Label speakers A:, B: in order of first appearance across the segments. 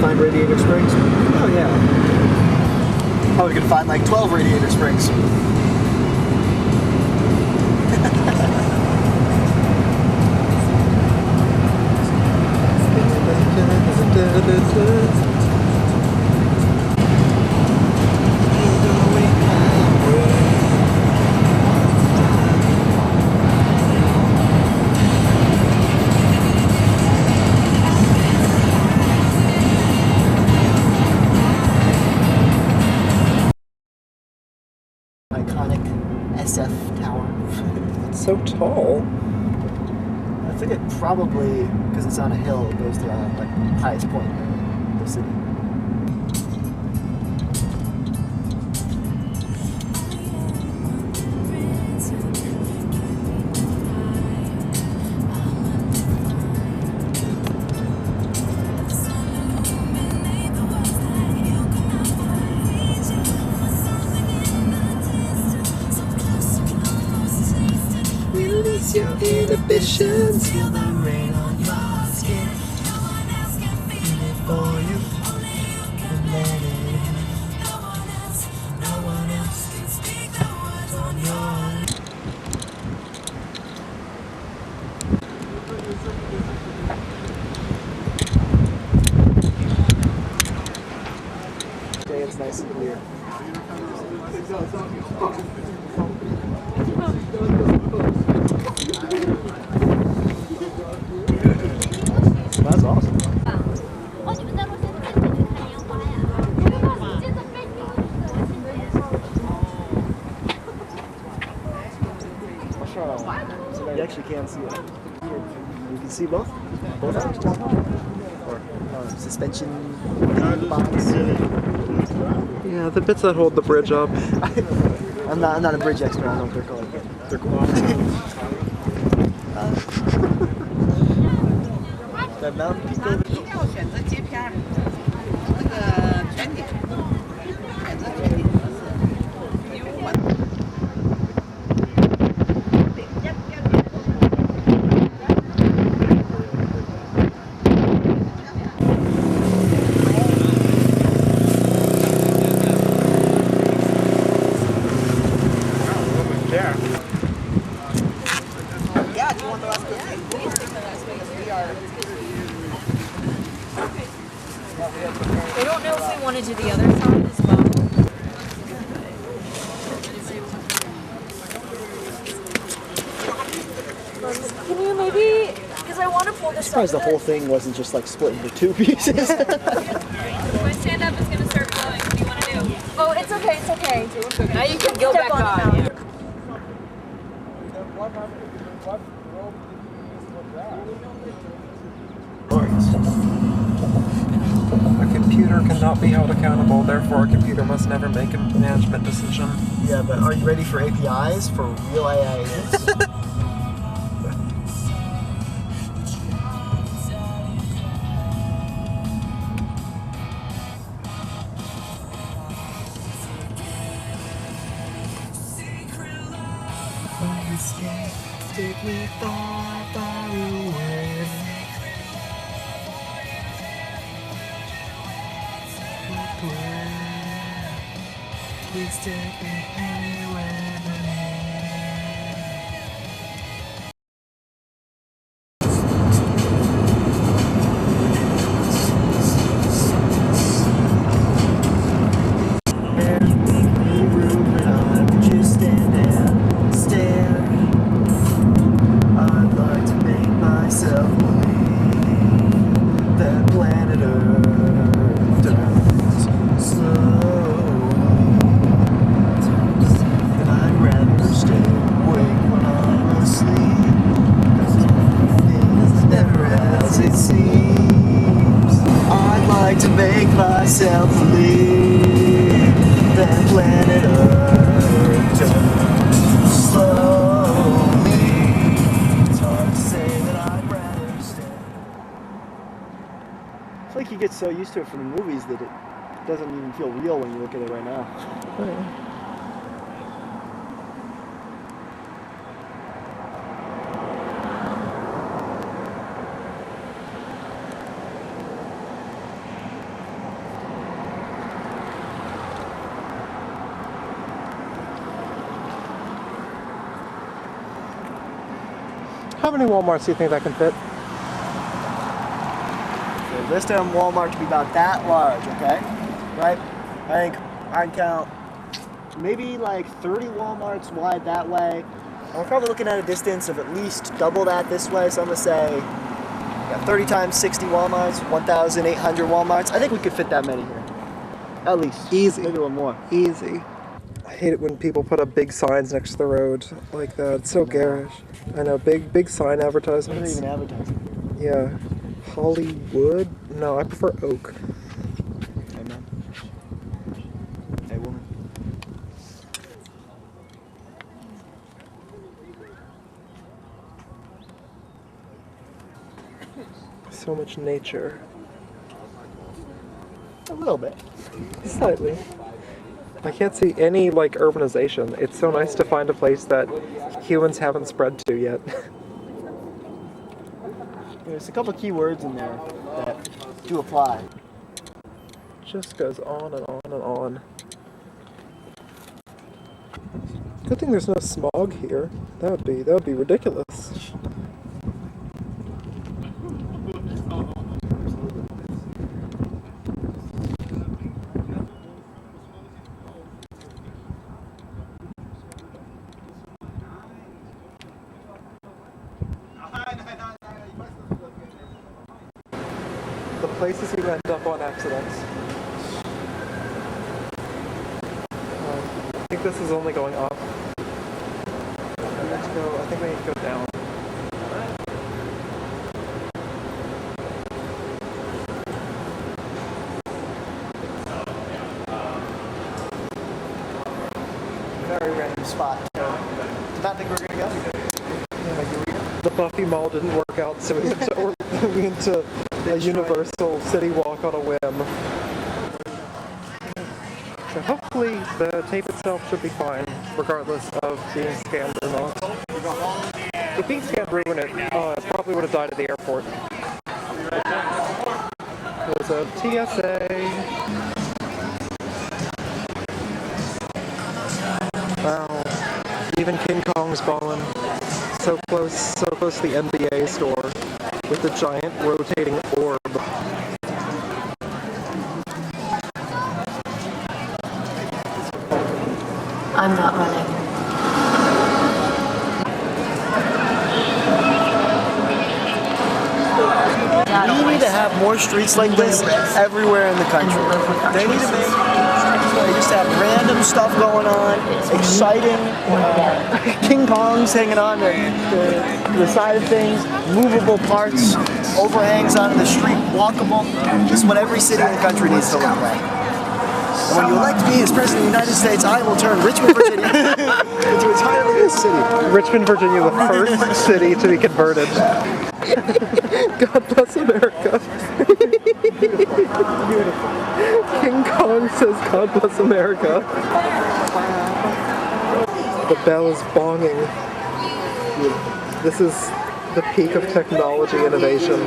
A: find Radiator Springs?
B: Oh yeah.
A: Probably could find like 12 Radiator Springs. Iconic SF tower.
B: It's so tall.
A: I think it probably, because it's on a hill, it goes to the like highest point in the city. Release your inhibitions. Feel the rain on your skin. Feel it for you. And let it in. No one else can speak the words on your Okay, it's nice and clear. That's awesome. You actually can see it. You can see both? Both arms? Or suspension box?
B: Yeah, the bits that hold the bridge up.
A: I'm not a bridge expert, I don't know what they're called. They're cool. That mountain peak over there.
C: 要选择接片儿，那个全景，选择全景模式，因为我。Yeah, do you want the Las Vegas? Please take the Las Vegas. We are.
D: I don't know if we want to do the other side as well. Can you maybe, because I want to pull
A: I'm
D: this
A: surprised the
D: up.
A: whole thing wasn't just like split into two pieces.
D: My stand up is going to start flowing. What do you want to do? Oh, it's okay, it's okay. Now you can go back on.
B: A computer cannot be held accountable, therefore a computer must never make a management decision.
A: Yeah, but are you ready for APIs? For real AIs? Take me far, far away. Please take me anywhere but to make myself believe that planet Earth turns slowly. It's hard to say that I'd rather stay. I feel like you get so used to it from the movies that it doesn't even feel real when you look at it right now.
B: Right. How many Walmarts do you think that can fit?
A: So this damn Walmart to be about that large, okay? Right? I think I'd count maybe like 30 Walmarts wide that way. And we're probably looking at a distance of at least double that this way, so I'm gonna say 30 times 60 Walmarts, 1,800 Walmarts. I think we could fit that many here. At least.
B: Easy.
A: Maybe a little more.
B: Easy. I hate it when people put up big signs next to the road like that. It's so garish. I know, big sign
A: What are they
B: advertisements.
A: even advertising?
B: Yeah. Hollywood? No, I prefer Oak.
A: Hey man. Hey woman.
B: So much nature.
A: A little bit.
B: Slightly. I can't see any like urbanization. It's so nice to find a place that humans haven't spread to yet.
A: There's a couple key words in there that do apply.
B: Just goes on and on and on. Good thing there's no smog here. That would be ridiculous. The places you end up on accidents. I think this is only going up. I think we need to go down.
A: Very random spot. Did not think we were gonna go.
B: The Buffy Mall didn't work out, so we went to a Universal City Walk on a whim. So hopefully the tape itself should be fine, regardless of being scanned or not. If being scanned ruined it, it probably would have died at the airport. There's a TSA. Wow. Even King Kong's balling. So close to the NBA store with the giant rotating orb.
E: I'm not running.
A: We need to have more streets like this everywhere in the country. They need to make streets where you just have random stuff going on, exciting King Kongs hanging on the side of things, movable parts, overhangs onto the street, walkable. Just what every city in the country needs to look like. And when you elect me as President of the United States, I will turn Richmond, Virginia into entirely a city.
B: Richmond, Virginia, the first city to be converted. God bless America. King Kong says, God bless America. The bell is bonging. This is the peak of technology innovation.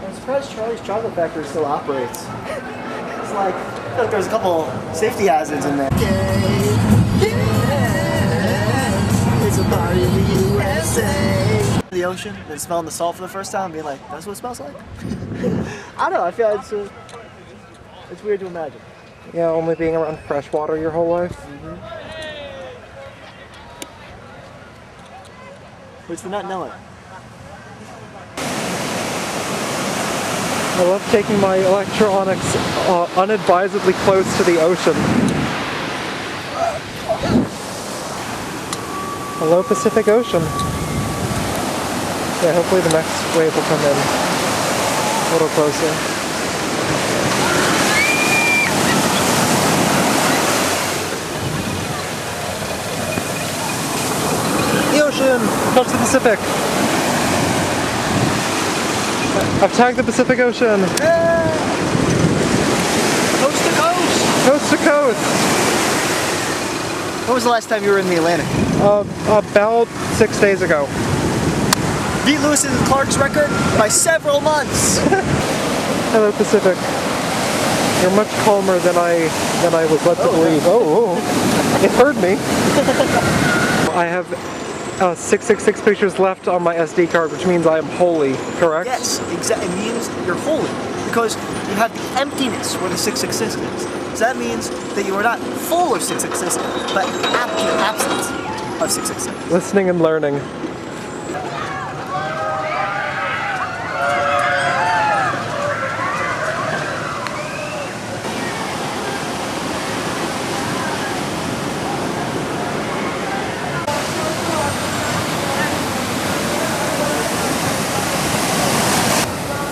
A: I'm surprised Charlie's Chocolate Factory still operates. It's like, I feel like there's a couple safety hazards in there. It's a party in the USA. The ocean, then smelling the salt for the first time, being like, that's what it smells like? I don't know, I feel like it's weird to imagine.
B: Yeah, only being around fresh water your whole life.
A: What's the not knowing?
B: I love taking my electronics unadvisedly close to the ocean. Hello, Pacific Ocean. Yeah, hopefully the next wave will come in a little closer. The ocean! Touch the Pacific! I've tagged the Pacific Ocean!
A: When was the last time you were in the Atlantic?
B: About 6 days ago.
A: Beat Lewis and Clark's record by several months.
B: Hello, Pacific. You're much calmer than I was led to believe. Oh, it heard me. I have 666 pictures left on my SD card, which means I am holy, correct?
A: Yes, exactly. It means you're holy because you have the emptiness where the 666 is. So that means that you are not full of 666, but absent of 666.
B: Listening and learning.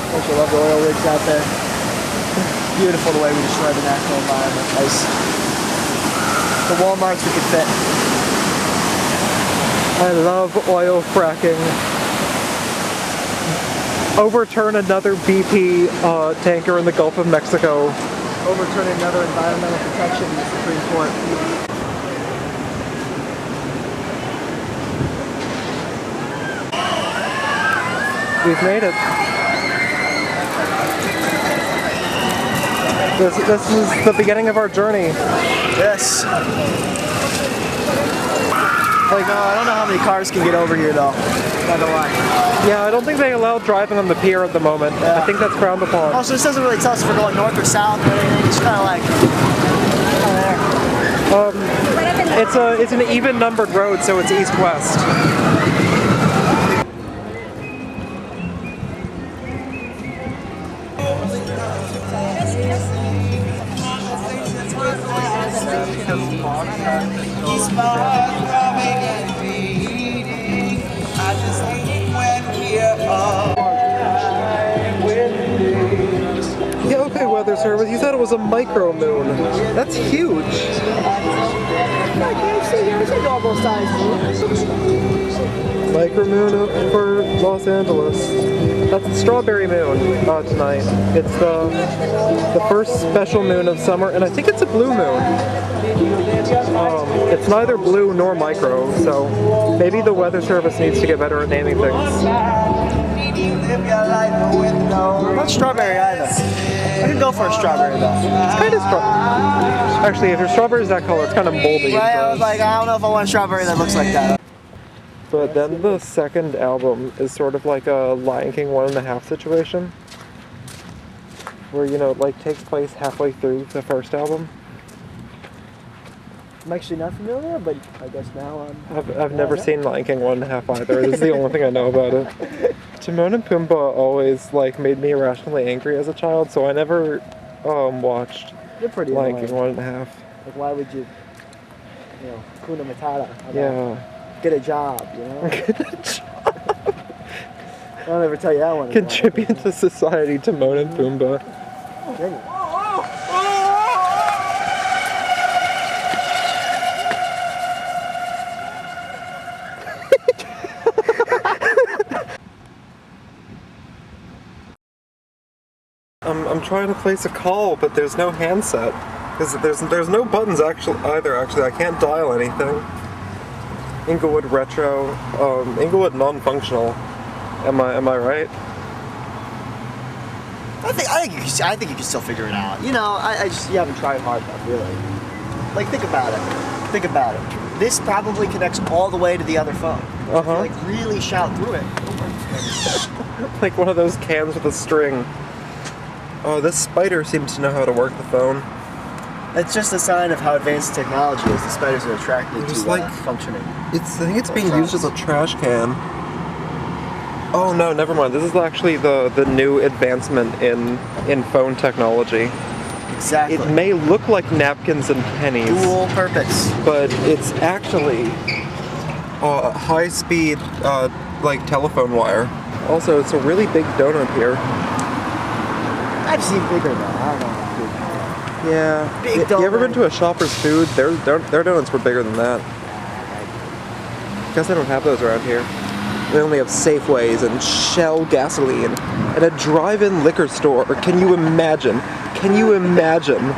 A: Don't you love the oil rigs out there? Beautiful the way we destroy the natural environment. Nice. The Walmarts we could fit.
B: I love oil fracking. Overturn another BP tanker in the Gulf of Mexico.
A: Overturn another environmental protection in the Supreme Court.
B: We've made it. This is the beginning of our journey.
A: Yes. Like, I don't know how many cars can get over here though. Not gonna lie.
B: Yeah, I don't think they allow driving on the pier at the moment.
A: Yeah.
B: I think that's frowned upon.
A: Also, this doesn't really tell us if we're going north or south or anything. It's kind of like there.
B: It's an even numbered road, so it's east-west. Yeah, okay, weather service. You said it was a micro moon. That's huge. Micro moon up for Los Angeles. That's the strawberry moon tonight. It's the first special moon of summer, and I think it's a blue moon. It's neither blue nor micro, so maybe the weather service needs to get better at naming things.
A: Not strawberry either. I could go for a strawberry though.
B: It's kind of actually, if your strawberry is that color, it's kind of moldy.
A: Right? I was like, I don't know if I want a strawberry that looks like that.
B: But then the second album is sort of like a Lion King 1.5 situation, where, you know, it like takes place halfway through the first album.
A: I'm actually not familiar, but I guess now I'm...
B: I've never seen Lion King 1.5 either. This is the only thing I know about it. Timon and Pumbaa always like made me irrationally angry as a child, so I never watched
A: They're pretty
B: Lion
A: annoying.
B: King 1.5.
A: Like, why would you know, Kuna Matata?
B: Yeah.
A: Get a job, you know?
B: Get a job.
A: I'll never tell you that one.
B: Contribute to society, Timon and Pumbaa.
A: Genuine.
B: I'm trying to place a call, but there's no handset. Because there's no buttons actually. I can't dial anything. Inglewood retro, Inglewood non-functional. Am I right?
A: I think you can still figure it out. You know, you haven't tried hard enough, really. Like, think about it. Think about it. This probably connects all the way to the other phone. If you, like, really shout through it.
B: Like one of those cans with a string. Oh, this spider seems to know how to work the phone.
A: It's just a sign of how advanced technology is. The spiders are attracted
B: Just
A: to
B: like
A: functioning.
B: I think it's being used as a trash can. Oh no, never mind. This is actually the new advancement in phone technology.
A: Exactly.
B: It may look like napkins and pennies,
A: Dual purpose.
B: but it's actually high-speed like telephone wire. Also, it's a really big donut here.
A: I've seen bigger though. I don't know.
B: Yeah.
A: Big
B: You ever
A: donut.
B: been to a Shoppers Food? Their donuts were bigger than that. Guess they don't have those around here. They only have Safeways and Shell gasoline and a drive-in liquor store. Can you imagine? Can you imagine?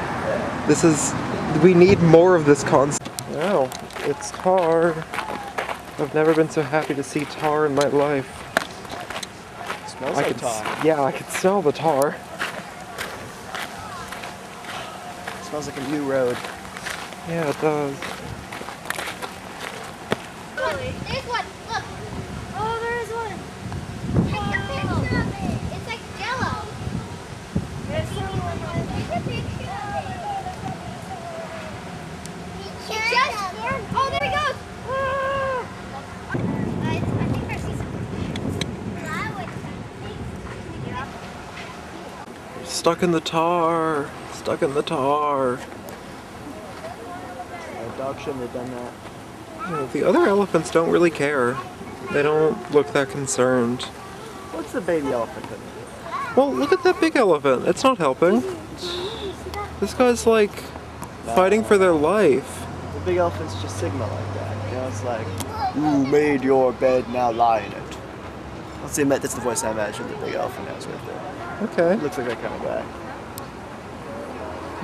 B: We need more of this concept. Oh, Wow, it's tar. I've never been so happy to see tar in my life.
A: Smells like tar.
B: Yeah, I could smell the tar.
A: Smells like a new road.
B: Yeah, it does.
F: There's one. Look. Oh, there's one. Take a picture of it. It's like Jello. Take a picture of it. He just formed. Oh, there he goes. I think I see some.
B: Stuck in the tar. Stuck in the tar.
A: A dog shouldn't have done that.
B: Yeah, the other elephants don't really care. They don't look that concerned.
A: What's the baby elephant gonna do?
B: Well, look at that big elephant. It's not helping. This guy's like fighting for their life.
A: The big elephants just signal like that. You know, it's like, you made your bed, now lie in it. That's the voice I imagine the big elephant has right there.
B: Okay.
A: Looks like that kind of guy.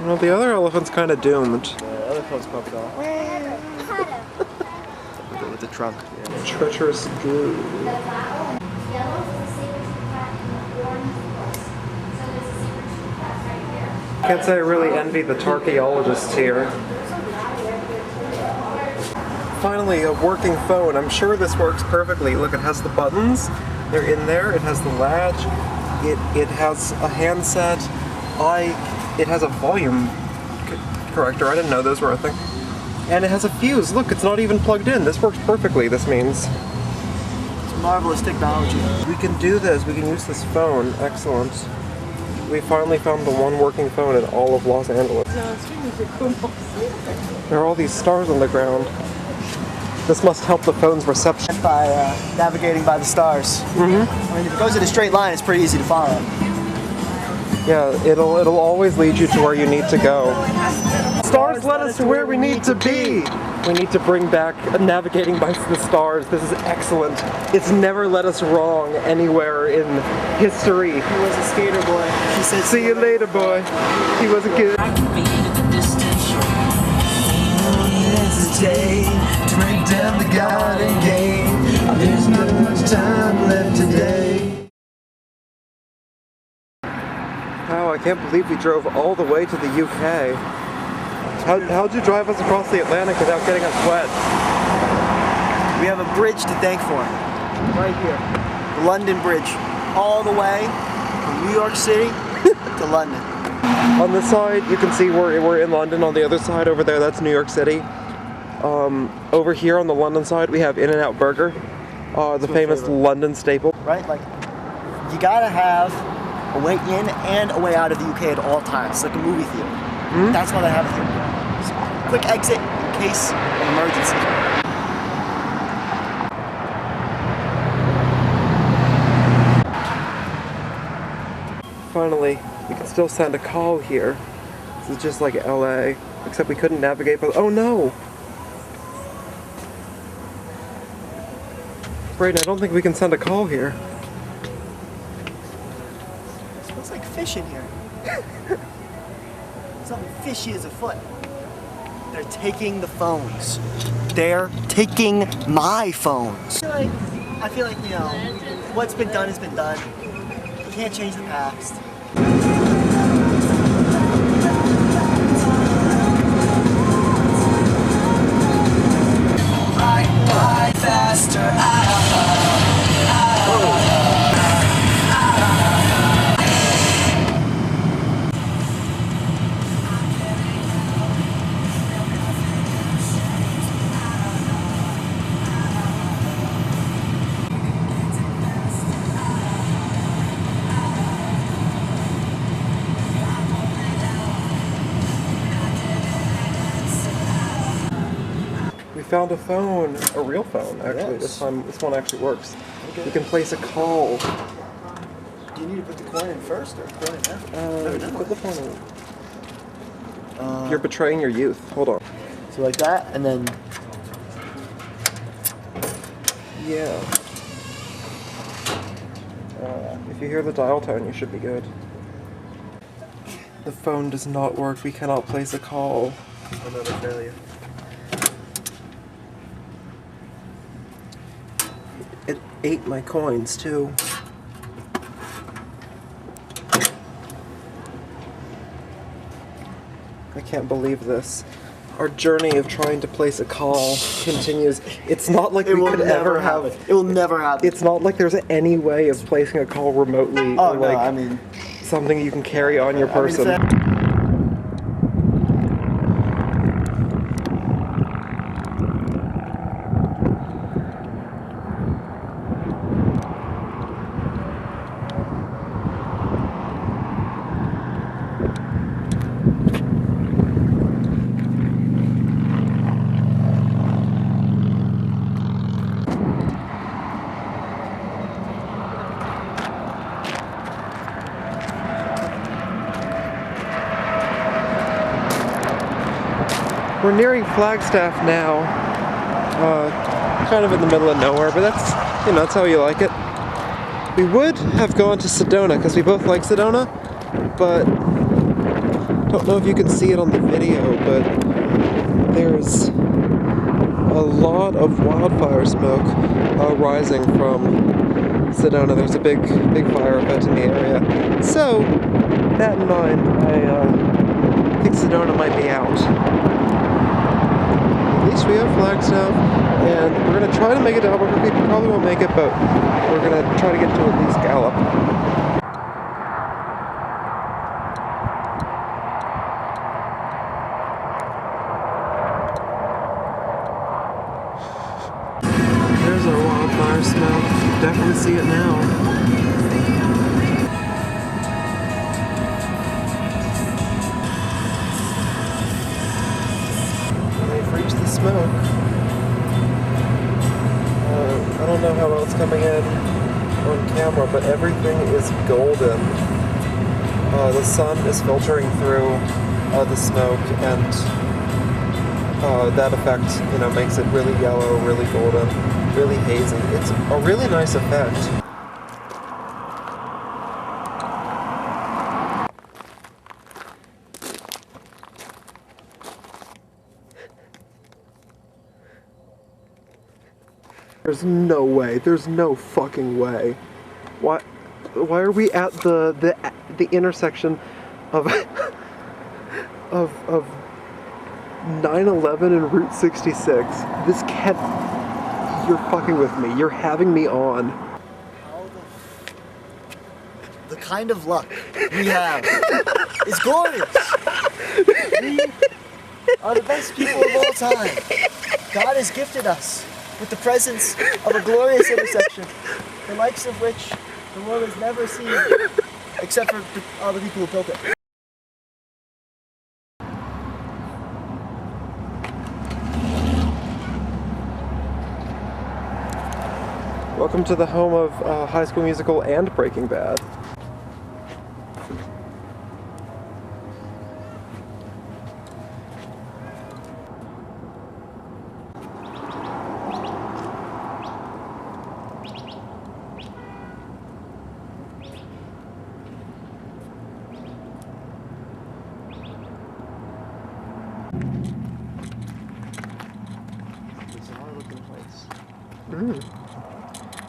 B: Well, the other elephant's kind of doomed.
A: The other fellas probably going with the trunk. Yeah.
B: Treacherous glue. Can't say I really envy the tarchaeologists here. Finally, a working phone. I'm sure this works perfectly. Look, it has the buttons. They're in there. It has the latch. It has a handset. It has a volume corrector. I didn't know those were a thing. And it has a fuse. Look, it's not even plugged in. This works perfectly, this means.
A: It's marvelous technology.
B: We can do this. We can use this phone. Excellent. We finally found the one working phone in all of Los Angeles. There are all these stars on the ground. This must help the phone's reception.
A: By navigating by the stars. I mean, if it goes in a straight line, it's pretty easy to follow.
B: Yeah, it'll always lead you to where you need to go. Stars led us to where we need to be. We need to bring back navigating by the stars. This is excellent. It's never led us wrong anywhere in history.
A: He was a skater boy. He said,
B: See you later, boy. He was a kid.
A: To break down the garden gate. There's not much time left today.
B: Wow, I can't believe we drove all the way to the UK. How'd you drive us across the Atlantic without getting us wet?
A: We have a bridge to thank for. Right here. The London Bridge. All the way from New York City to London.
B: On this side, you can see we're in London. On the other side over there, that's New York City. Over here on the London side, we have In-N-Out Burger, the famous London staple.
A: Right? Like, you gotta have a way in and a way out of the UK at all times. It's like a movie theater. That's why they have it here. So, quick exit in case of emergency.
B: Finally, we can still send a call here. This is just like LA, except we couldn't navigate by. Oh no! Brayden, I don't think we can send a call here.
A: It smells like fish in here. Something fishy is afoot. They're taking the phones. They're taking my phones. I feel like, you know, what's been done has been done. You can't change the past. Ride faster.
B: Found a phone, a real phone actually.
A: Yes.
B: This one actually works.
A: Okay.
B: You can place a call.
A: Do you need to put the coin in first or coin in after?
B: Put the phone in. You're betraying your youth. Hold on.
A: So like that, and then
B: Yeah. If you hear the dial tone, you should be good. The phone does not work. We cannot place a call.
A: another failure.
B: ate my coins too. I can't believe this. Our journey of trying to place a call continues. It's not like we could ever have.
A: It will never happen.
B: It's not like there's any way of placing a call remotely
A: Oh
B: or
A: no,
B: like
A: I mean,
B: something you can carry on your person. We're nearing Flagstaff now, kind of in the middle of nowhere, but that's, you know, that's how you like it. We would have gone to Sedona, because we both like Sedona, but don't know if you can see it on the video, but there's a lot of wildfire smoke rising from Sedona. There's a big fire event in the area. So, that in mind, I think Sedona might be out. At least we have Flagstaff, and we're going to try to make it to Albuquerque. We probably won't make it, but we're going to try to get to at least Gallup. There's our wildfire smoke. Definitely see it now. Smoke. I don't know how well it's coming in on camera, but everything is golden. The sun is filtering through the smoke, and that effect, you know, makes it really yellow, really golden, really hazy. It's a really nice effect. There's no way. There's no fucking way. Why are we at the intersection of of 9/11 and Route 66? This can't. You're fucking with me. You're having me on.
A: the kind of luck we have is glorious. We are the best people of all time. God has gifted us with the presence of a glorious intersection, the likes of which the world has never seen, except for all the people who built it.
B: Welcome to the home of High School Musical and Breaking Bad.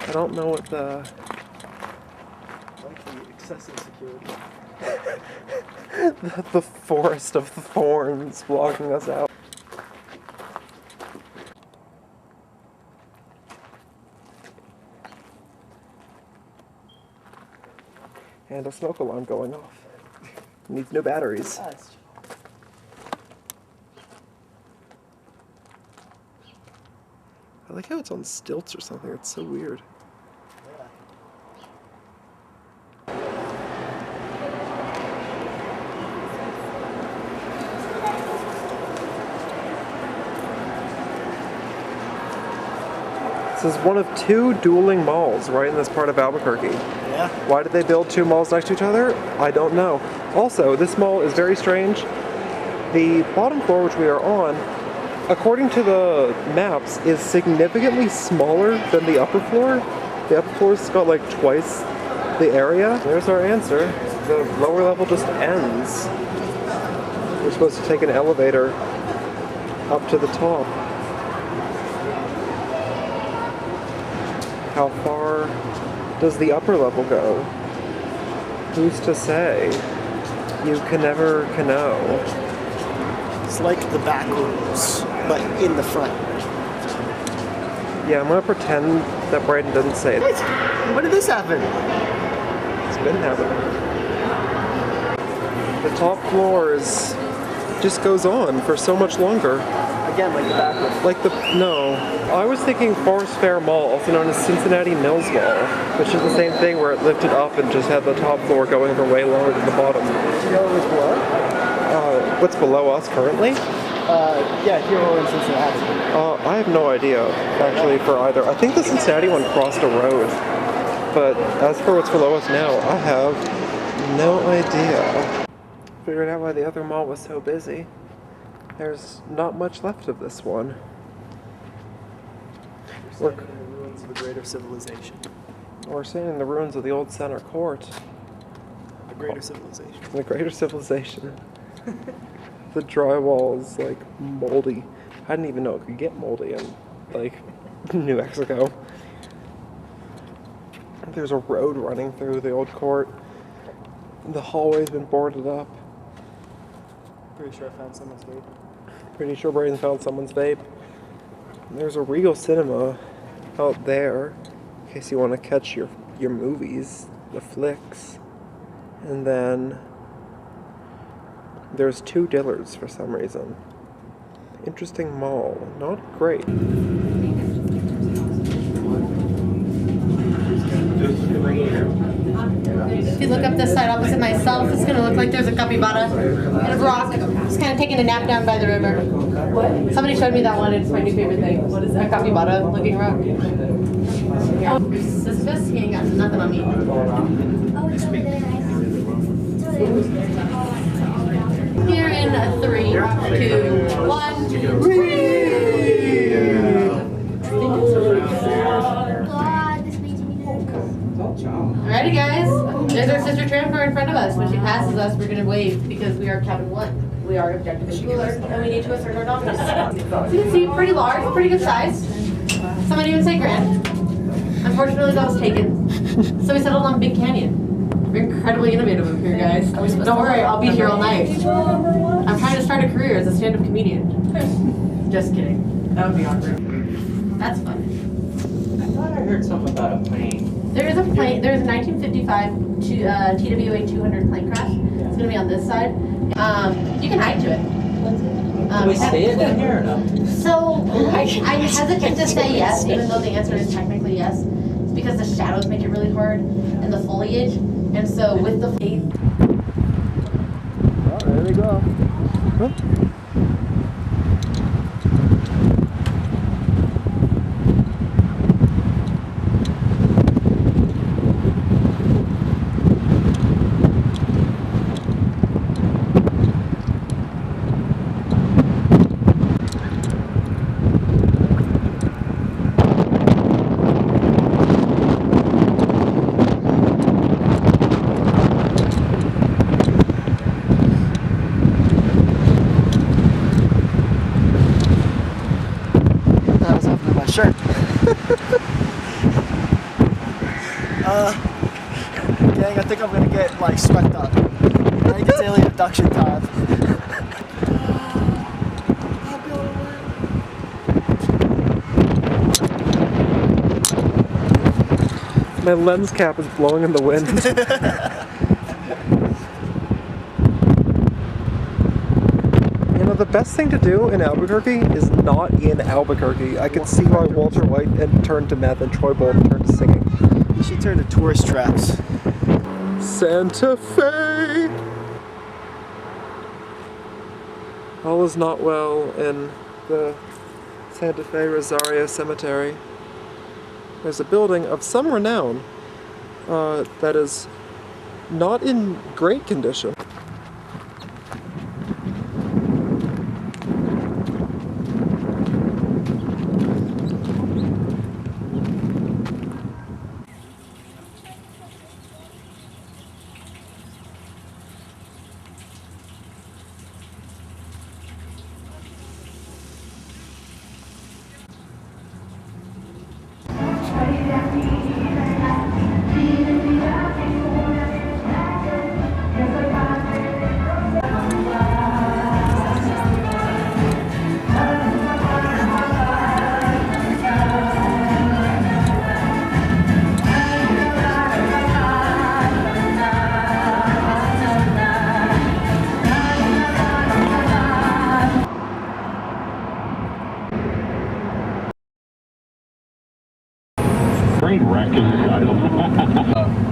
B: I don't know what the...
A: Like the excessive security.
B: the forest of thorns blocking us out. And a smoke alarm going off. Needs no batteries. I like how it's on stilts or something. It's so weird. This is one of two dueling malls right in this part of Albuquerque.
A: Yeah.
B: Why did they build two malls next to each other? I don't know. Also, this mall is very strange. The bottom floor, which we are on, according to the maps, is significantly smaller than the upper floor. The upper floor's got like twice the area. There's our answer. The lower level just ends. We're supposed to take an elevator up to the top. how far does the upper level go? Who's to say? You can never know.
A: It's like the back rooms, but in the front.
B: Yeah, I'm gonna pretend that Brayden didn't say it.
A: What? When did this happen?
B: It's been happening. The top floors just goes on for so much longer.
A: Again, like the back room.
B: Like no. I was thinking Forest Fair Mall, also known as Cincinnati Mills Mall, which is the same thing where it lifted up and just had the top floor going for way lower than the bottom.
A: Do you know what's below?
B: What's below us currently?
A: Yeah, Hero in Cincinnati.
B: I have no idea, actually, for either. I think the Cincinnati one crossed a road. But as for what's below us now, I have no idea. Figured out why the other mall was so busy. There's not much left of this one.
A: We're in the ruins of a greater civilization.
B: We're sitting in the ruins of the old center court.
A: A greater civilization.
B: The greater civilization. The drywall is like moldy. I didn't even know it could get moldy in like New Mexico. There's a road running through the old court. The hallway's been boarded up.
A: Pretty sure I found someone's vape.
B: Pretty sure Brayden found someone's vape. There's a Regal Cinema out there in case you want to catch your movies, the flicks. And then there's 2 Dillards for some reason. Interesting mall. Not great.
G: If you look up this side opposite myself, it's gonna look like there's a capybara and a rock. Just kind of taking a nap down by the river. What? Somebody showed me that one. It's my new favorite thing. What is that? A capybara looking rock. Sisyphus, he ain't got nothing on me.
F: Oh, it's over there. It's over there.
G: Here in 3, 2, 1.
F: God, this makes me nervous.
G: Alrighty, guys. There's our sister tramper in front of us. When she passes us, we're gonna wave because we are cabin 1. We are objectively cooler, and we need to assert our dominance. So you can see, pretty large, pretty good size. Some might even say grand. Unfortunately, that was taken. So we settled on Big Canyon. We're incredibly innovative up here, guys. Don't worry, I'll be here all night. I'm trying to start a career as a stand-up comedian. Just kidding. That would be awkward. That's fun.
H: I thought I heard something about a plane.
G: There is a plane. There's a 1955 TWA 200 plane crash. It's gonna be on this side. You can hike to it.
H: Can we stay it down here or no?
G: So I'm hesitant to say yes, even though the answer is technically yes. It's because the shadows make it really hard and the foliage. And so with the
A: Oh, there we go.
B: Huh?
A: Shirt. Gang, I think I'm gonna get like swept up. I think it's alien abduction time.
B: My lens cap is blowing in the wind. You know, the best thing to do in Albuquerque is not in Albuquerque. I can see why Walter White had turned to meth and Troy Bolton turned to singing.
A: You should turn to tourist traps.
B: Santa Fe! All is not well in the Santa Fe Rosario Cemetery. There's a building of some renown that is not in great condition.
I: miraculous title.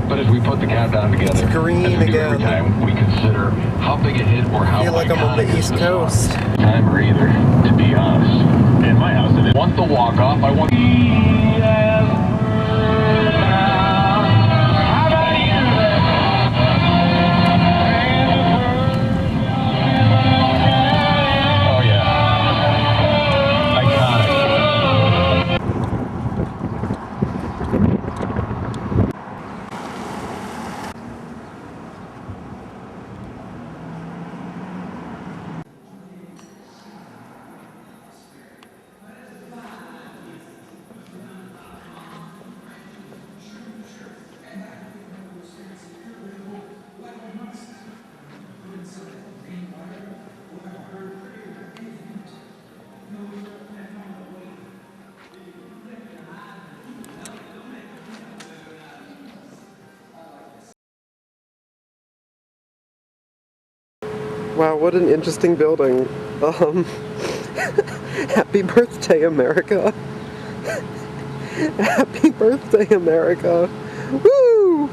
I: But as we put the countdown together,
B: It's green
I: as we do every
B: again.
I: time, we consider how big a hit or how
B: I feel like I'm on the
I: iconic is
B: East
I: the song.
B: Coast.
I: Time or either, to be honest. In my house, I want the walk off. I want. Oh yeah, iconic.
B: Wow, what an interesting building. Happy birthday, America. Happy birthday, America. Woo!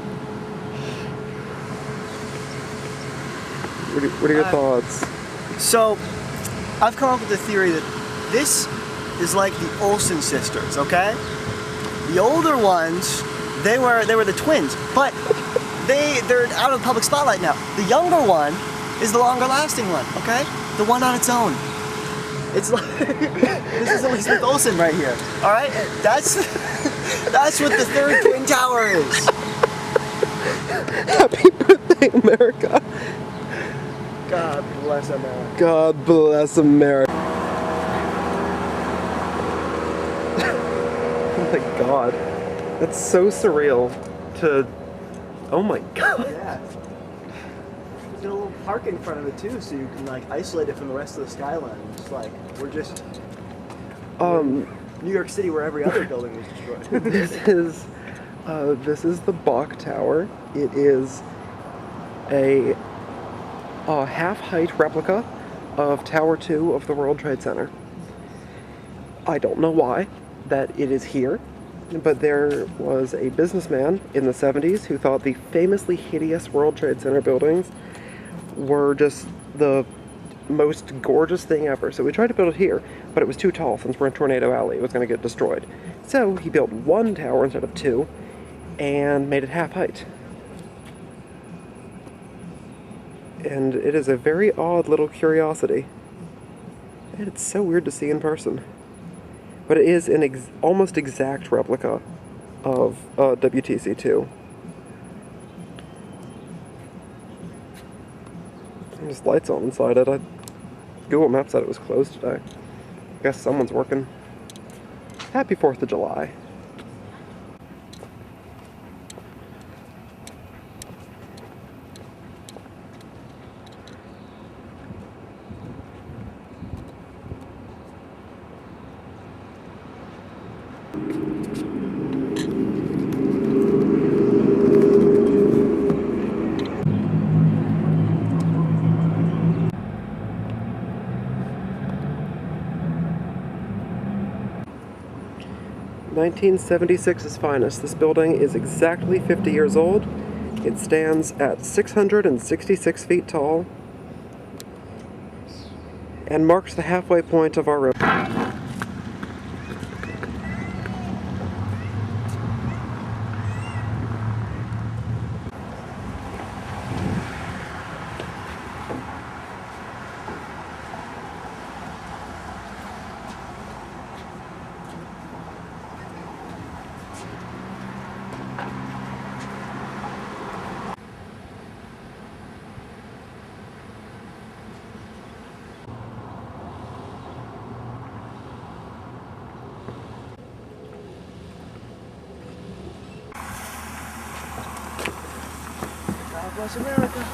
B: What are your thoughts?
A: So, I've come up with the theory that this is like the Olsen sisters, okay? The older ones, they were the twins, but they're out of the public spotlight now. The younger one is the longer lasting one, okay? The one on its own. It's like, this is Elizabeth Olsen right here, all right? That's what the third Twin Tower is.
B: Happy birthday, America.
A: God bless America.
B: God bless America. Oh my god. That's so surreal to... Oh my god.
A: Yeah. There's a little park in front of it too, so you can like isolate it from the rest of the skyline. It's like, we're just New York City where every other building was destroyed.
B: This is the Bok Tower. It is a half-height replica of Tower 2 of the World Trade Center. I don't know why that it is here, but there was a businessman in the 70s who thought the famously hideous World Trade Center buildings were just the most gorgeous thing ever. So we tried to build it here, but it was too tall since we're in Tornado Alley. It was going to get destroyed. So he built one tower instead of two and made it half height. And it is a very odd little curiosity. And it's so weird to see in person. But it is an almost exact replica of WTC2. There's lights on inside it. Google Maps said it was closed today. I guess someone's working. Happy 4th of July. (1976's finest. This building is exactly 50 years old. It stands at 666 feet tall and marks the halfway point of our road.
A: God bless America.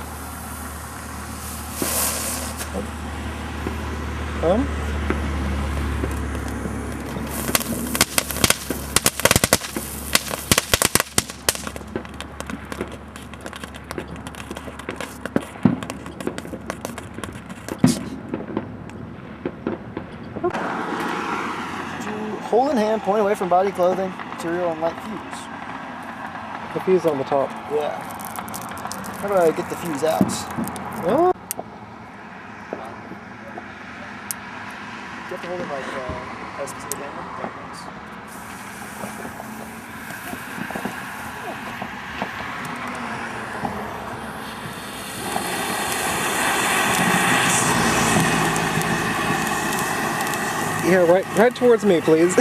A: Hold in hand, point away from body, clothing, material, and light fuse.
B: The fuse on the top.
A: Yeah. How do I get the fuse out?
B: Oh.
A: You have to hold it like at a specific angle? Okay, thanks.
B: Yeah, right towards me, please.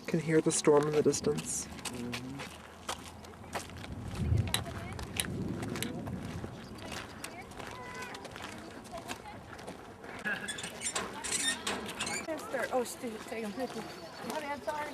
B: Can hear the storm in the distance.
D: Oh, Steve, take him. Honey, I'm sorry.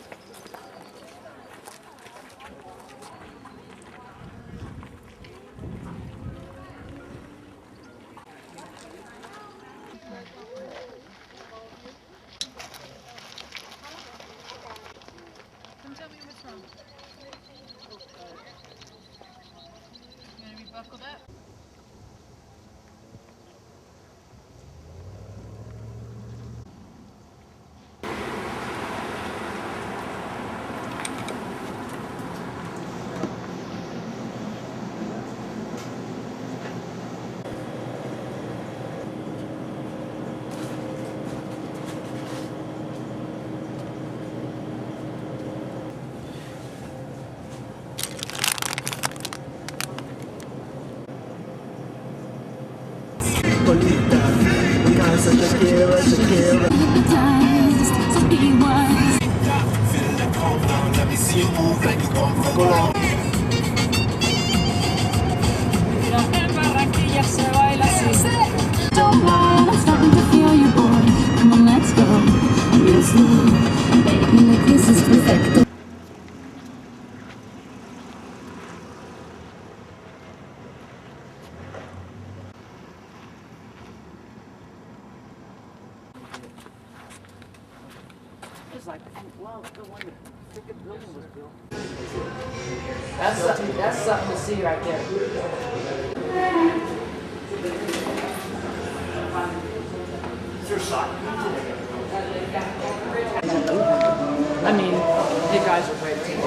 A: Bonita, casa Shakira, Shakira. Let me see you move like you come from Colombia.
J: Don't lie, I'm starting to feel you, boy. Come on, let's go. Real slow. Baby, like this is perfect.
C: It's like, well, the one the freaking building was built. That's something to see right there. It's your sock. I mean, the guys are great too.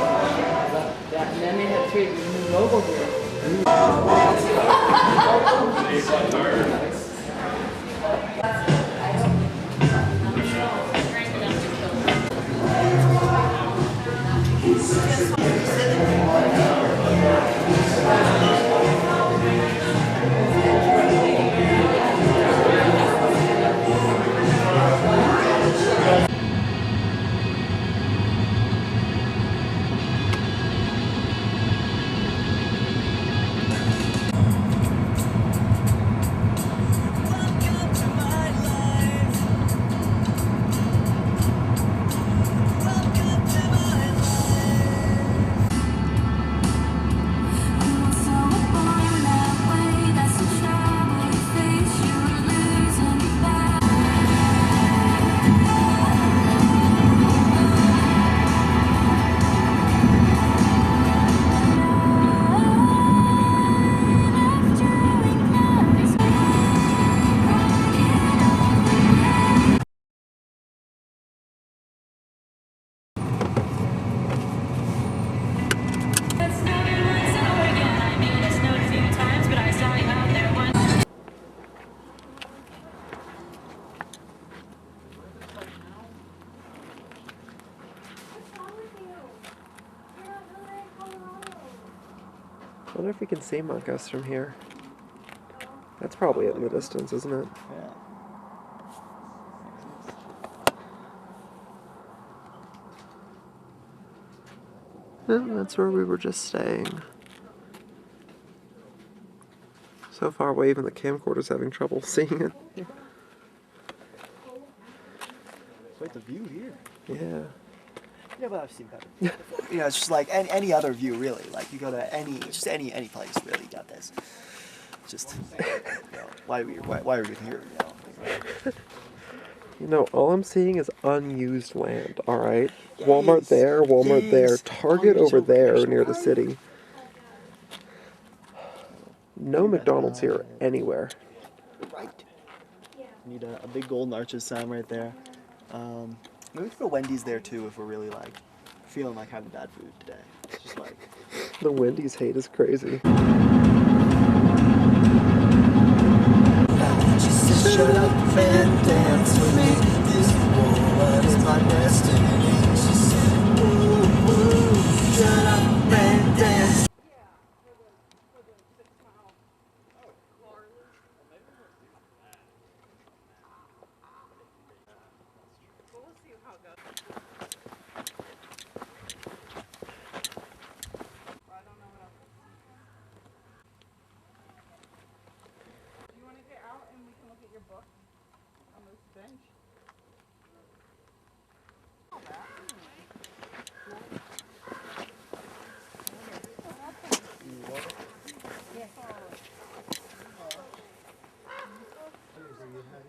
C: And then they have created a new logo here.
B: I wonder if we can see Marcos from here. That's probably it in the distance, isn't it? Yeah, that's where we were just staying. So far away, even the camcorder's having trouble seeing it.
A: Quite the view here.
B: Yeah.
A: Yeah, but I've seen better. You know, it's just like any other view, really. Like you go to any place, really. Got this. Just, you know, why are we here? You know?
B: You know, all I'm seeing is unused land, alright? Walmart there, Walmart there, Target over there near the city. No McDonald's here anywhere.
A: Right. Need a big golden arches sign right there. Maybe throw Wendy's there too if we're really like feeling like having bad food today. It's just like
B: The Wendy's hate is crazy.
A: shut up and dance with me. This woman is my destiny. She said, ooh, ooh, shut up and dance.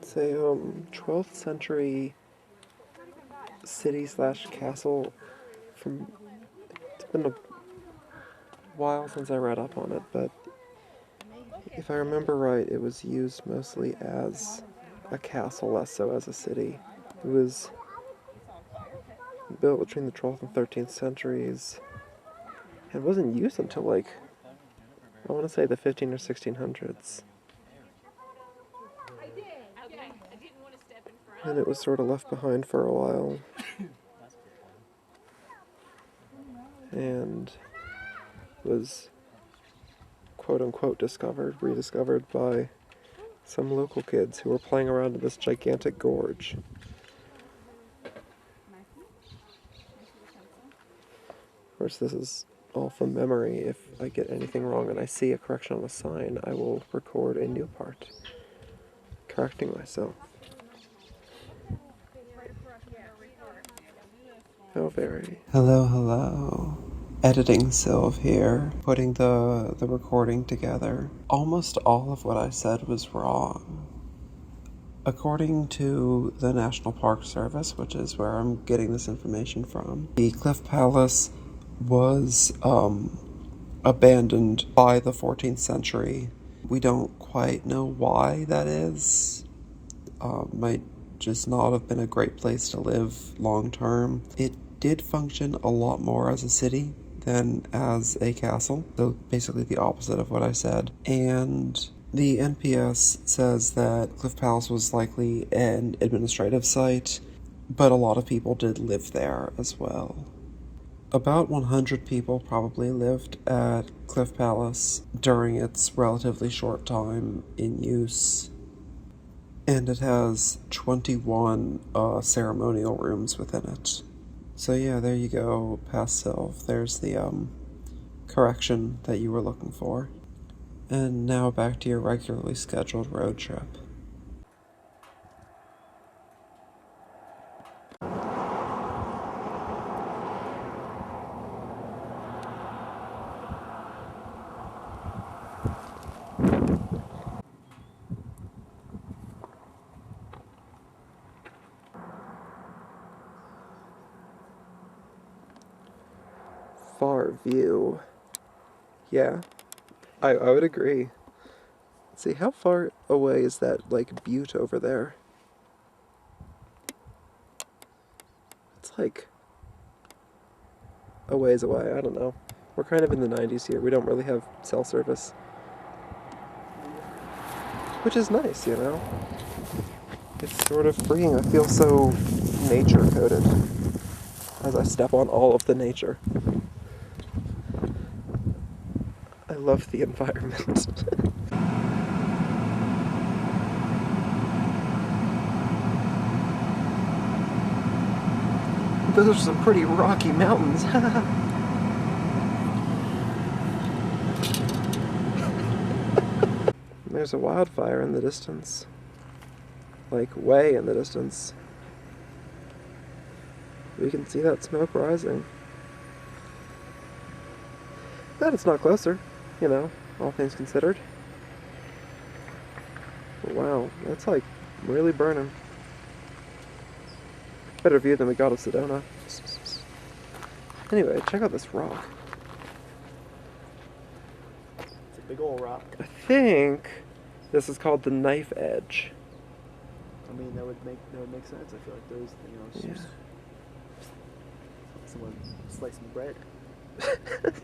B: It's a 12th century city/castle from, it's been a while since I read up on it, but If I remember right, it was used mostly as a castle, less so as a city. It was built between the 12th and 13th centuries. It wasn't used until, like, I want to say the 15 or 1600s. And it was sort of left behind for a while. And was quote-unquote rediscovered by some local kids who were playing around in this gigantic gorge. Of course, this is all from memory. If I get anything wrong and I see a correction on a sign, I will record a new part, correcting myself. How very... Hello. Editing Sylv here, putting the recording together. Almost all of what I said was wrong. According to the National Park Service, which is where I'm getting this information from, the Cliff Palace was abandoned by the 14th century. We don't quite know why that is. Might just not have been a great place to live long term. It did function a lot more as a city than as a castle, so basically the opposite of what I said. And the NPS says that Cliff Palace was likely an administrative site, but a lot of people did live there as well. About 100 people probably lived at Cliff Palace during its relatively short time in use. And it has 21 ceremonial rooms within it. So yeah, there you go, past Sylv. There's the correction that you were looking for. And now back to your regularly scheduled road trip. Far view. Yeah, I would agree. Let's see, how far away is that, like, butte over there? It's like a ways away, I don't know. We're kind of in the 90s here. We don't really have cell service. Which is nice, you know? It's sort of freeing. I feel so nature-coded as I step on all of the nature. I love the environment. Those are some pretty rocky mountains. There's a wildfire in the distance. Like, way in the distance. We can see that smoke rising. Glad it's not closer, you know, all things considered. But wow, that's like really burning. Better view than we got of Sedona. Anyway, check out this rock.
A: It's a big old rock.
B: I think this is called the Knife Edge.
A: I mean, that would make sense. I feel like those, you know, it's just someone slicing bread.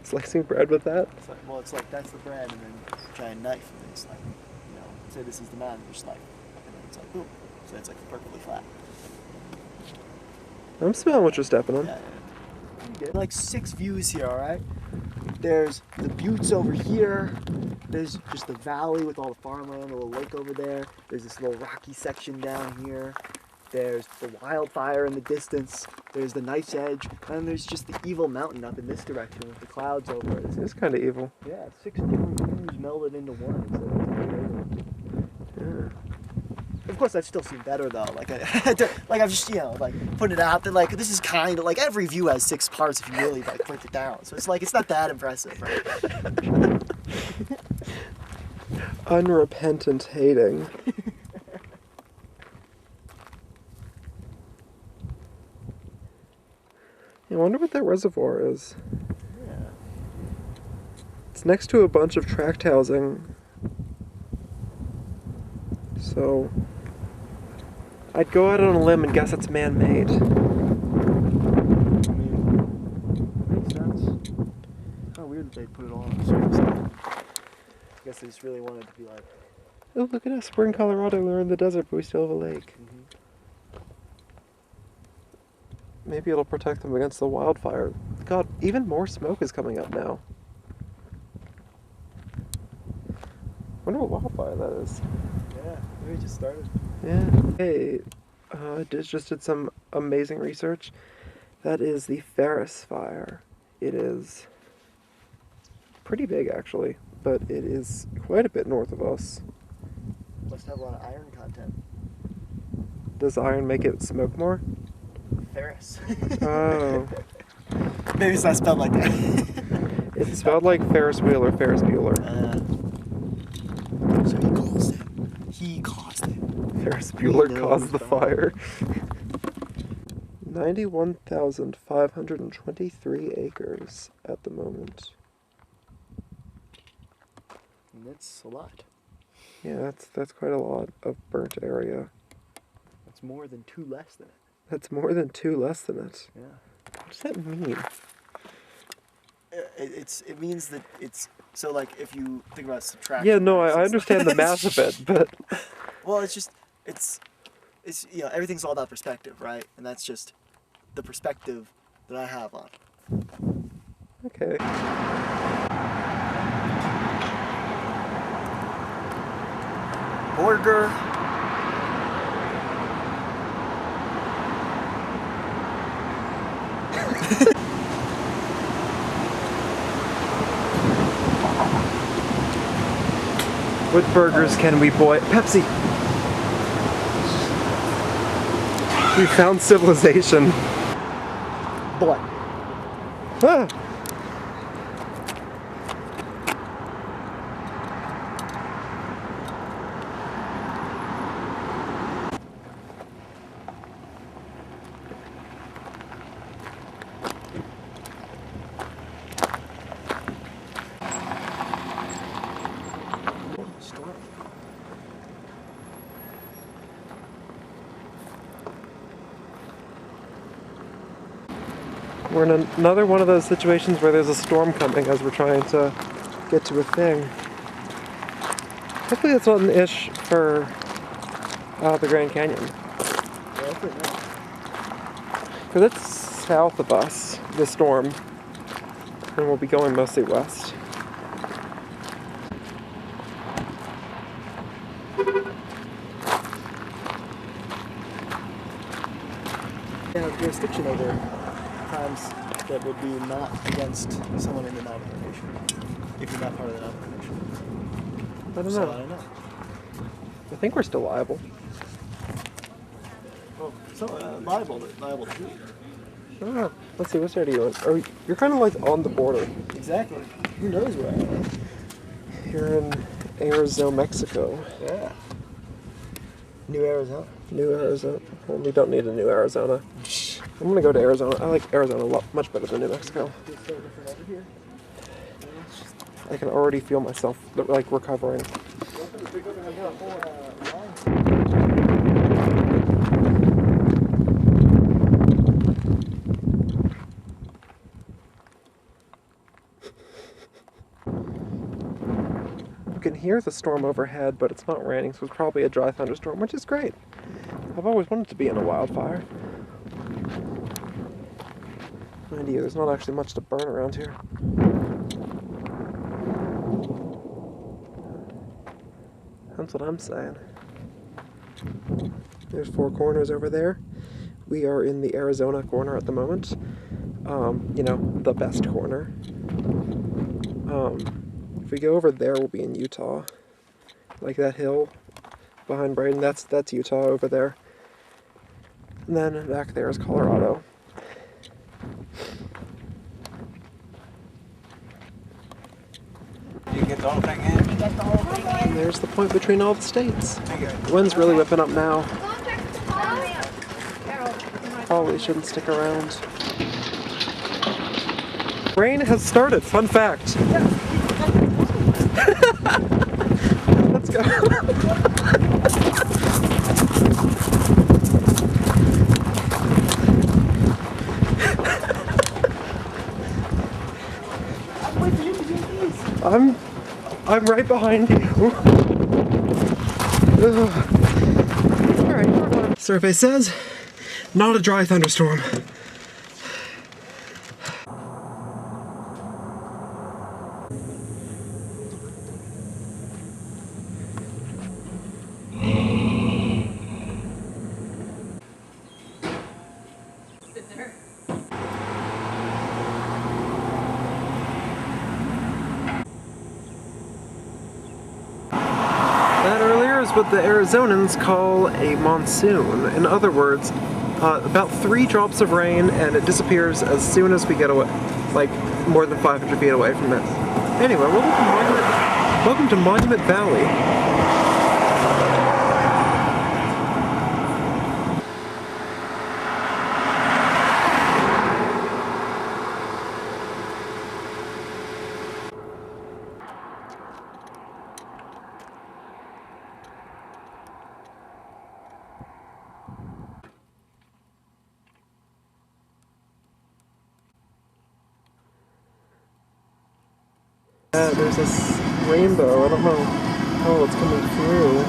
B: Slicing bread with that?
A: It's like, well, it's like that's the bread, and then giant knife, and then it's like, you know, say this is the man, just like, and then it's like boom, so it's like perfectly flat.
B: I'm smelling what you're stepping on.
A: Yeah. Like 6 views here, all right? There's the buttes over here. There's just the valley with all the farmland, a little lake over there. There's this little rocky section down here. There's the wildfire in the distance. There's the Knife's Edge. And there's just the evil mountain up in this direction with the clouds over it.
B: It's kind of evil.
A: Yeah, 6 different views melded into one. So
B: Yeah.
A: of course, I've still seen better though. Like, I'm just, you know, like putting it out there. Like, this is kind of like every view has 6 parts if you really like break it down. So it's like it's not that impressive, right?
B: Unrepentant hating. I wonder what that reservoir is.
A: Yeah.
B: It's next to a bunch of tract housing So I'd go out on a limb and guess it's man-made.
A: I mean, makes sense. How weird that they put it all on the surface. I guess they just really wanted to be like,
B: Oh, look at us. We're in Colorado. We're in the desert, but we still have a lake. Maybe it'll protect them against the wildfire. God, even more smoke is coming up now. I wonder what wildfire that is.
A: yeah, maybe it just started.
B: Yeah. Hey, just did some amazing research. That is the Ferris fire. It is pretty big, actually, but it is quite a bit north of us.
A: Must have a lot of iron content.
B: Does iron make it smoke more?
A: Ferris.
B: Oh.
A: Maybe it's not spelled like that.
B: It's spelled like Ferris wheel or Ferris Bueller.
A: So he caused it. He caused it.
B: Ferris Bueller
A: knows
B: caused the
A: that.
B: fire. 91,523 acres at the moment.
A: And that's a lot.
B: Yeah, that's quite a lot of burnt area.
A: That's more than 2 less than it.
B: That's more than 2 less than it.
A: Yeah.
B: What does that mean?
A: It means that it's so like if you think about subtraction.
B: Yeah, no,
A: right, so
B: I
A: it's
B: understand the math of it, but
A: well, it's you know, everything's all about perspective, right? And that's just the perspective that I have on it.
B: okay.
A: Burger.
B: What burgers can we boil? Pepsi! We found civilization.
A: Boy.
B: Ah!
A: Storm.
B: We're in another one of those situations where there's a storm coming as we're trying to get to a thing. Hopefully that's not an ish for the Grand Canyon.
A: Yeah, that's pretty nice.
B: Because it's south of us, the storm, and we'll be going mostly west.
A: They have jurisdiction over times that would be not against someone in the Navajo Nation, if you're not part of the Navajo Nation.
B: I don't
A: So,
B: know.
A: I don't know.
B: I think we're still liable.
A: Well, so, liable to do.
B: I don't know. Let's see, what's that doing? Oh, you're kind of like on the border.
A: Exactly. Who knows where I am?
B: You're in Arizona, Mexico.
A: Yeah. New Arizona.
B: New Arizona. Well, we don't need a new Arizona. I'm gonna go to Arizona. I like Arizona a lot, much better than New Mexico. I can already feel myself like recovering. You can hear the storm overhead, but it's not raining, so it's probably a dry thunderstorm, which is great. I've always wanted to be in a wildfire. Mind you, there's not actually much to burn around here. That's what I'm saying. There's 4 corners over there. We are in the Arizona corner at the moment. You know, the best corner. If we go over there, we'll be in Utah. Like that hill behind Braden, that's Utah over there. And then back there is Colorado.
H: You get the whole thing in?
B: And there's the point between all the states. The wind's really whipping up now. Probably shouldn't stick around. Rain has started, fun fact. Let's go. I'm right behind you. Alright, survey says, not a dry thunderstorm. That earlier is what the Arizonans call a monsoon. In other words, about 3 drops of rain and it disappears as soon as we get away, like more than 500 feet away from it. Anyway, welcome to Monument Valley. There's this rainbow. I don't know how it's coming through.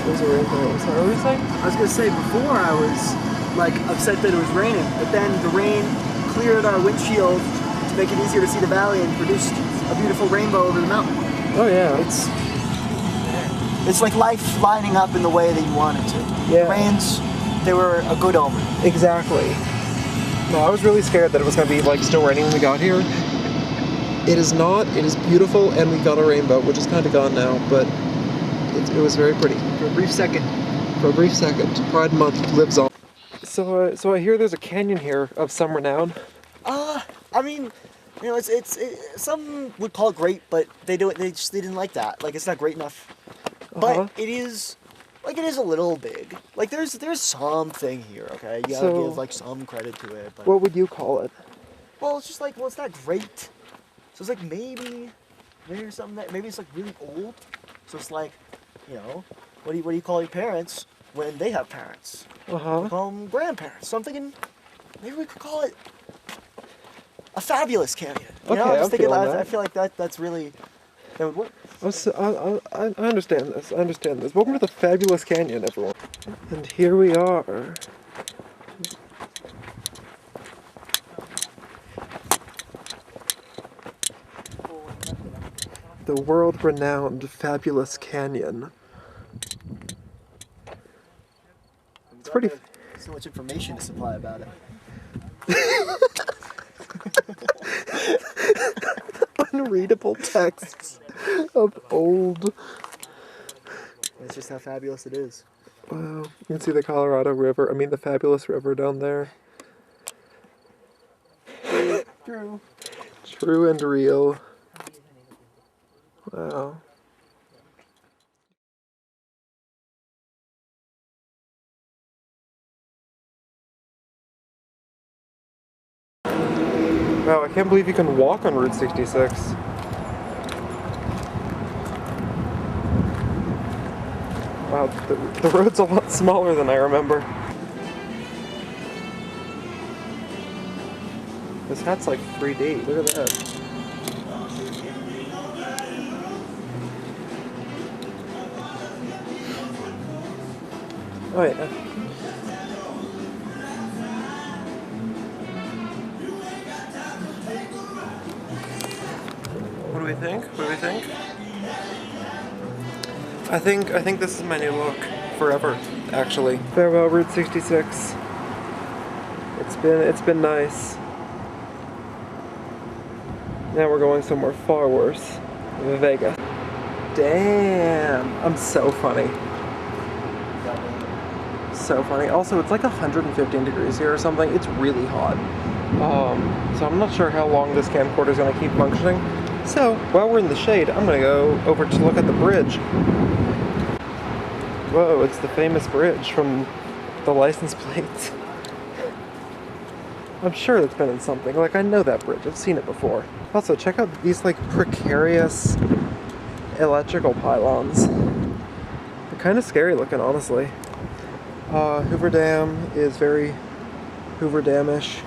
B: There's a rainbow. Sorry, what were you saying?
A: I was gonna say, before I was like upset that it was raining, but then the rain cleared our windshield to make it easier to see the valley and produced a beautiful rainbow over the mountain.
B: Oh yeah.
A: It's like life lining up in the way that you want it to.
B: Yeah.
A: Rains, they were a good omen.
B: Exactly. No, I was really scared that it was gonna be like still raining when we got here. It is not. It is beautiful, and we got a rainbow, which is kind of gone now, but it was very pretty.
A: For a brief second.
B: For a brief second. Pride Month lives on. So I hear there's a canyon here of some renown.
A: I mean, you know, it's some would call it great, but they didn't like that. Like, it's not great enough. But it is, like, it is a little big. Like, there's something here, okay? You gotta give, like, some credit to it. But,
B: what would you call it?
A: well, it's just like, well, it's not great. So it's like maybe something that, maybe it's like really old. So it's like, you know, what do you call your parents when they have parents? You call them grandparents. So I'm thinking, maybe we could call it a fabulous canyon. You know, I'm just thinking, I feel like that's really, that would work.
B: I understand this. I understand this. Welcome to the Fabulous Canyon, everyone. And here we are. The world-renowned Fabulous Canyon. It's pretty.
A: So much information to supply about it.
B: Unreadable texts of old.
A: That's just how fabulous it is.
B: Wow. You can see the Colorado River. I mean, the Fabulous River down there.
A: True.
B: True and real. Wow. Wow, I can't believe you can walk on Route 66. Wow, the road's a lot smaller than I remember. This hat's like 3D, look at that. Oh yeah. What do we think? What do we think? I think this is my new look forever, actually. Farewell Route 66. It's been nice. Now we're going somewhere far worse. Vegas. Damn, I'm so funny. So funny. Also, it's like 115 degrees here or something. It's really hot. So I'm not sure how long this camcorder is going to keep functioning. So, while we're in the shade, I'm going to go over to look at the bridge. Whoa, it's the famous bridge from the license plates. I'm sure it's been in something. Like, I know that bridge. I've seen it before. Also, check out these, like, precarious electrical pylons. They're kind of scary looking, honestly. Hoover Dam is very Hoover Dam-ish.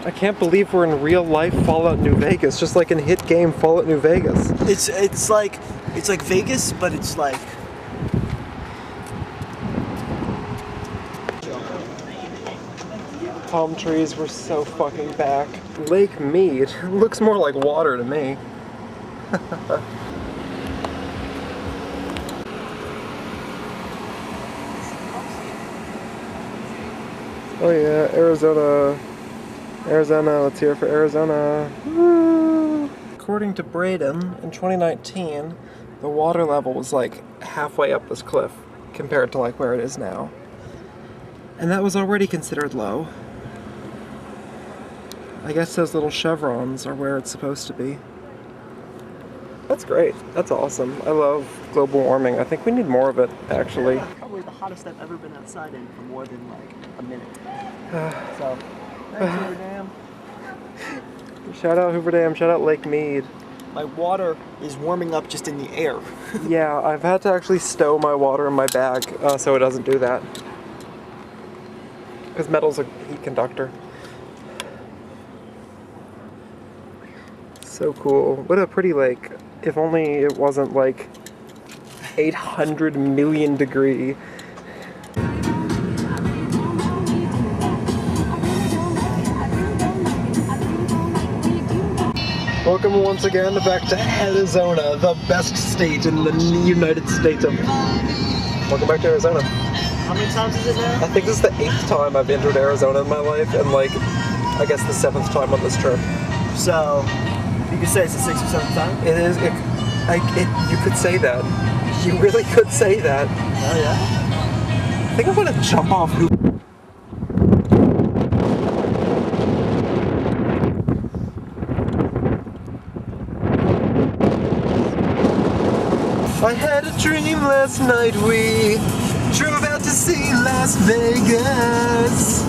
B: I can't believe we're in real life Fallout New Vegas, just like in hit game Fallout New Vegas.
A: It's like It's like Vegas, but it's like...
B: Palm trees were so fucking back. Lake Mead looks more like water to me. Oh yeah, Arizona. Arizona, let's hear it for Arizona. Woo! According to Braden, in 2019, the water level was like halfway up this cliff compared to like where it is now. And that was already considered low. I guess those little chevrons are where it's supposed to be. That's great. That's awesome. I love global warming. I think we need more of it, actually.
A: Probably the hottest I've ever been outside in for more than like a minute. So, thanks, Hoover Dam.
B: Shout out Hoover Dam, shout out Lake Mead.
A: My water is warming up just in the air.
B: Yeah, I've had to actually stow my water in my bag so it doesn't do that. Because metal's a heat conductor. So cool. What a pretty lake. If only it wasn't like 800 million degree. Welcome once again back to Arizona, the best state in the United States of... Welcome back to Arizona.
A: How many times is it now?
B: I think this is the 8th time I've entered Arizona in my life, and like, I guess the 7th time on this trip.
A: So, you could say it's the 6th or 7th time?
B: It is, you could say that. You really could say that.
A: Oh yeah?
B: I think I'm gonna jump off Hoover. I had a dream last night, we drove out to see Las Vegas.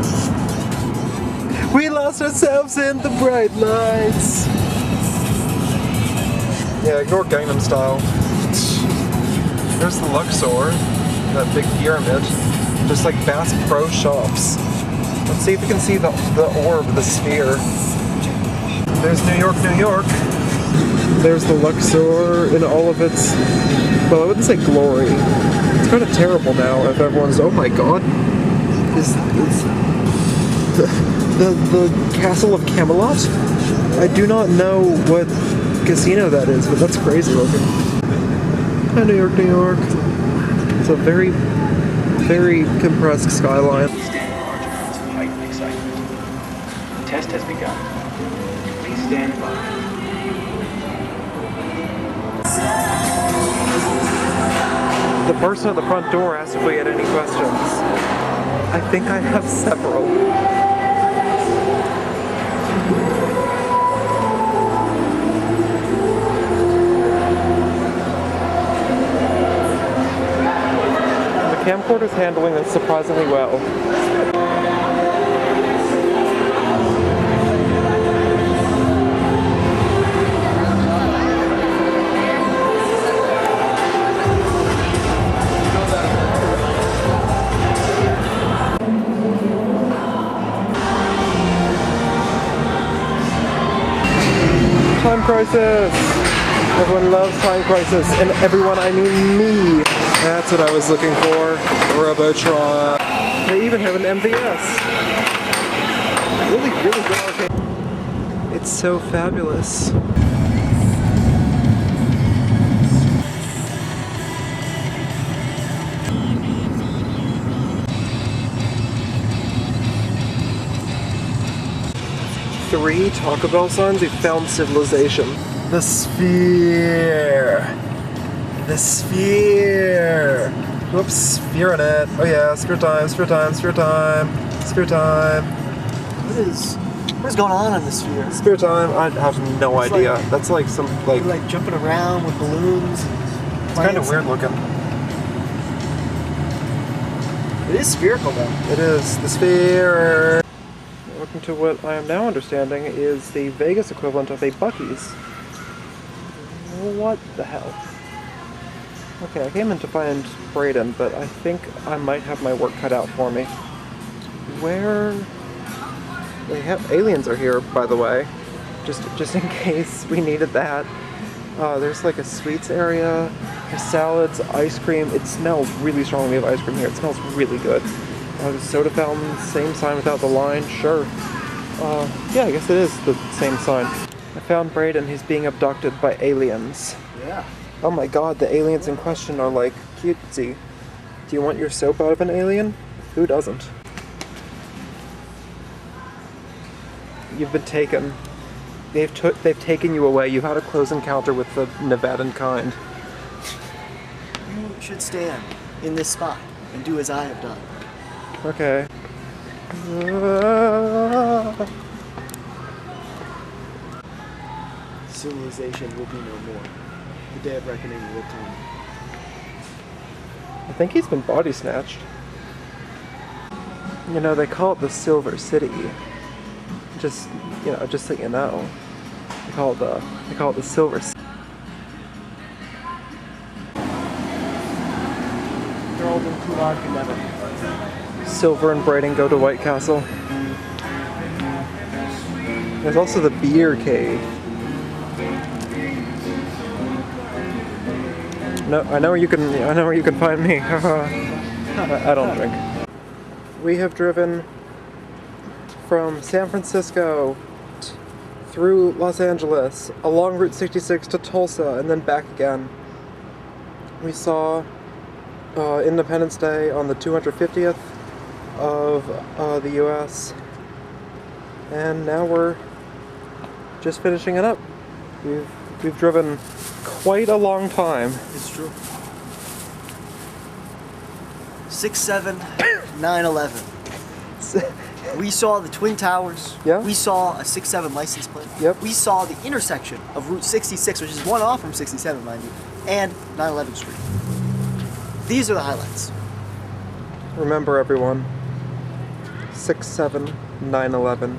B: We lost ourselves in the bright lights. Yeah, ignore Gangnam Style. There's the Luxor, that big pyramid. Just like Bass Pro Shops. Let's see if we can see the orb, the sphere. There's New York, New York. There's the Luxor in all of its, well, I wouldn't say glory. It's kind of terrible now if everyone's, oh my god, is the Castle of Camelot? I do not know what casino that is, but that's crazy looking. Hi, New York, New York. It's a very, very compressed skyline.
I: The test has begun. Please stand by.
B: The person at the front door asked if we had any questions. I think I have several. The camcorder's handling this surprisingly well. Time Crisis! Everyone loves Time Crisis, and everyone, I mean me. That's what I was looking for. Robotron. They even have an MVS. Really, really good arcade. It's so fabulous. Three Taco Bell signs, we found civilization.
A: The sphere. The sphere. Whoops, sphere in it. Oh yeah, sphere time, sphere time, sphere time, sphere time. What is going on in the sphere?
B: Sphere time, I have no idea.
A: Like,
B: that's like some, like...
A: You're like jumping around with balloons.
B: It's kind of weird looking.
A: It is spherical though.
B: It is. The sphere. Welcome to what I am now understanding is the Vegas equivalent of a Buc-ee's. What the hell? Okay, I came in to find Braden, but I think I might have my work cut out for me. Where... They have... Aliens are here, by the way. Just in case we needed that. There's like a sweets area, there's salads, ice cream. It smells really strongly of ice cream here. It smells really good. The soda fountain, same sign without the line, sure. Yeah, I guess it is the same sign. I found Braden, he's being abducted by aliens.
A: Yeah.
B: Oh my god, the aliens in question are like cutesy. Do you want your soap out of an alien? Who doesn't? You've been taken. They've taken you away. You've had a close encounter with the Nevadan kind.
A: You should stand in this spot and do as I have done.
B: Okay.
A: Civilization will be no more. The day of reckoning will come.
B: I think he's been body snatched. You know, they call it the Silver City. Just, you know, just so you know. They call it the Silver City.
A: Gerald and Kumar can never.
B: Silver and Braden go to White Castle. There's also the beer cave. No, I know where you can find me. I don't drink. We have driven from San Francisco through Los Angeles, along Route 66 to Tulsa, and then back again. We saw Independence Day on the 250th of the US, and now we're just finishing it up. We've driven quite a long time.
A: It's true. 6-7, 9/11. We saw the Twin Towers.
B: Yeah.
A: We saw a 6-7 license plate.
B: Yep.
A: We saw the intersection of Route 66, which is one off from 67, mind you, and 9/11 Street. These are the highlights.
B: Remember, everyone, 6-7, 9/11.